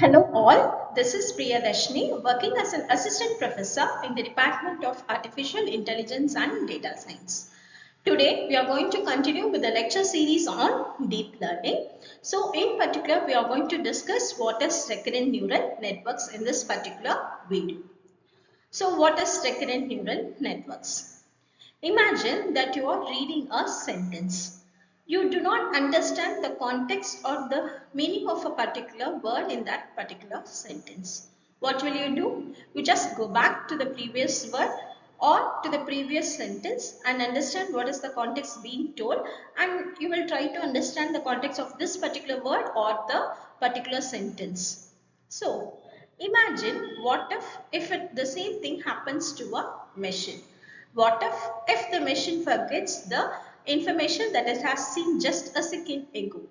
Hello all, this is Priyadashini working as an assistant professor in the Department of Artificial Intelligence and Data Science. Today we are going to continue with the lecture series on deep learning. So in particular we are going to discuss what is recurrent neural networks in this particular video. So what is recurrent neural networks? Imagine that you are reading a sentence. You do not understand the context or the meaning of a particular word in that particular sentence. What will you do? You just go back to the previous word or to the previous sentence and understand what is the context being told, and you will try to understand the context of this particular word or the particular sentence. So imagine what if the same thing happens to a machine. What if the machine forgets the information that it has seen just a second ago?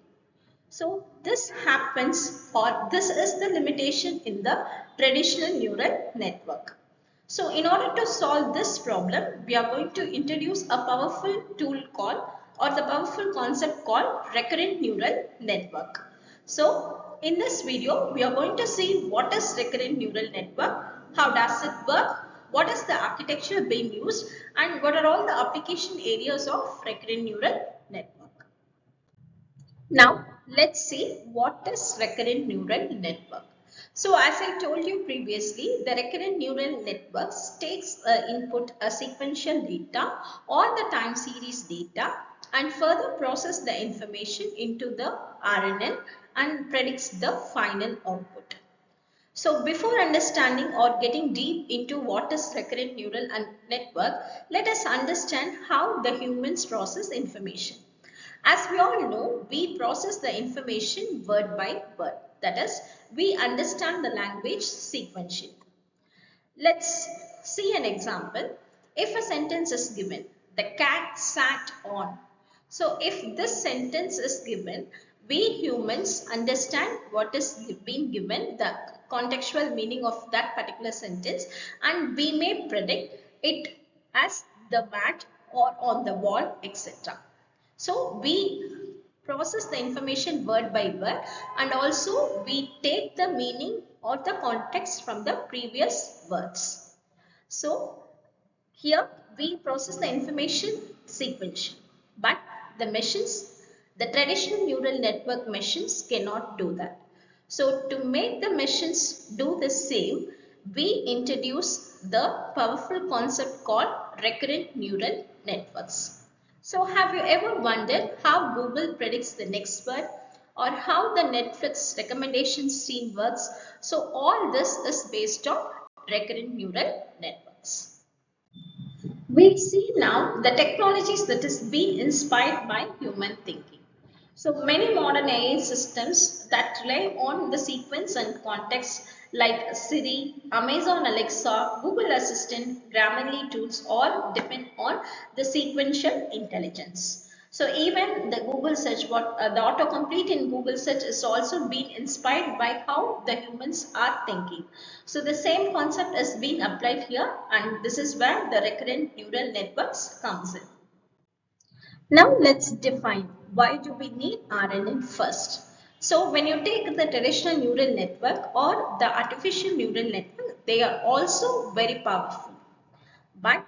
So this happens, or this is the limitation in the traditional neural network. So in order to solve this problem, we are going to introduce a powerful tool called, or the powerful concept called recurrent neural network. So in this video, we are going to see what is recurrent neural network, how does it work, what is the architecture being used, and what are all the application areas of recurrent neural network. Now let's see what is recurrent neural network. So as I told you previously, the recurrent neural networks takes input a sequential data or the time series data and further process the information into the RNN and predicts the final output. So before understanding or getting deep into what is recurrent neural network, let us understand how the humans process information. As we all know, we process the information word by word. That is, we understand the language sequentially. Let's see an example. If a sentence is given, the cat sat on. So if this sentence is given, we humans understand what is being given, the contextual meaning of that particular sentence, and we may predict it as the mat or on the wall, etc. So we process the information word by word, and also we take the meaning or the context from the previous words. So here we process the information sequentially, but the traditional neural network machines cannot do that. So to make the machines do the same, we introduce the powerful concept called recurrent neural networks. So have you ever wondered how Google predicts the next word or how the Netflix recommendation stream works? So all this is based on recurrent neural networks. We see now the technologies that is being inspired by human thinking. So many modern AI systems that rely on the sequence and context like Siri, Amazon Alexa, Google Assistant, Grammarly tools all depend on the sequential intelligence. So even the Google search, the autocomplete in Google search is also being inspired by how the humans are thinking. So the same concept is being applied here, and this is where the recurrent neural networks comes in. Now let's define why do we need RNN first. So when you take the traditional neural network or the artificial neural network, they are also very powerful. But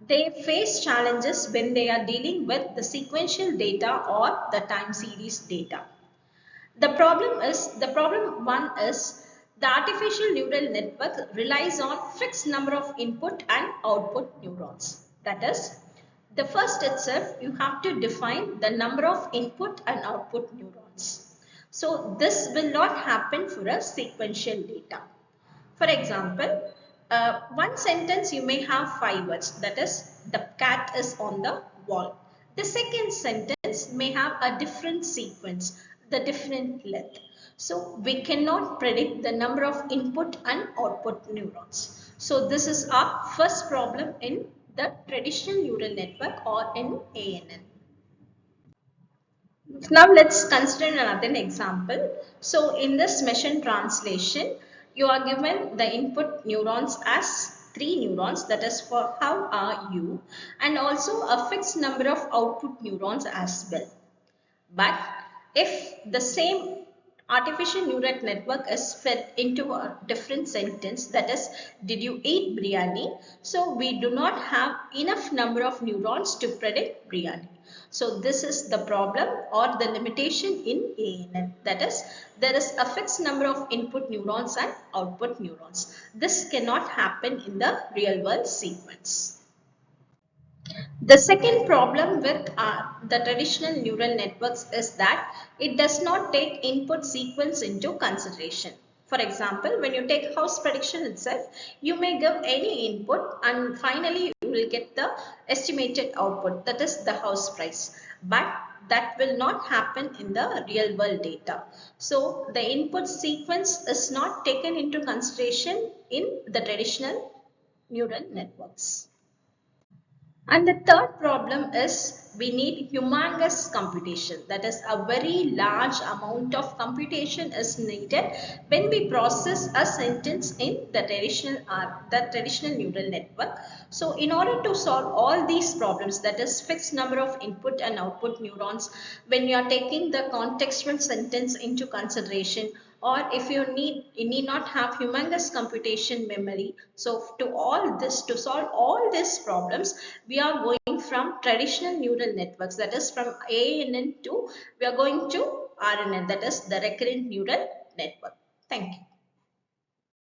they face challenges when they are dealing with the sequential data or the time series data. The problem one is the artificial neural network relies on fixed number of input and output neurons. That is, the first itself you have to define the number of input and output neurons. So this will not happen for a sequential data. For example, one sentence you may have 5 words, that is, the cat is on the wall. The second sentence may have a different sequence, the different length. So we cannot predict the number of input and output neurons. So this is our first problem in the traditional neural network or in ANN. Now let's consider another example. So in this machine translation, you are given the input neurons as 3 neurons, that is for how are you, and also a fixed number of output neurons as well. But if the same artificial neural network is fed into a different sentence, that is, did you eat biryani? So we do not have enough number of neurons to predict biryani. So this is the problem or the limitation in ANN, that is, there is a fixed number of input neurons and output neurons. This cannot happen in the real world sequence. The second problem with the traditional neural networks is that it does not take input sequence into consideration. For example, when you take house prediction itself, you may give any input and finally you will get the estimated output, that is the house price. But that will not happen in the real world data. So the input sequence is not taken into consideration in the traditional neural networks. And the third problem is we need humongous computation. That is, a very large amount of computation is needed when we process a sentence in the traditional neural network. So in order to solve all these problems, that is fixed number of input and output neurons, when you are taking the contextual sentence into consideration, or if you need not have humongous computation memory. So to solve all these problems, we are going from traditional neural networks, that is from ANN to we are going to RNN, that is the recurrent neural network. Thank you.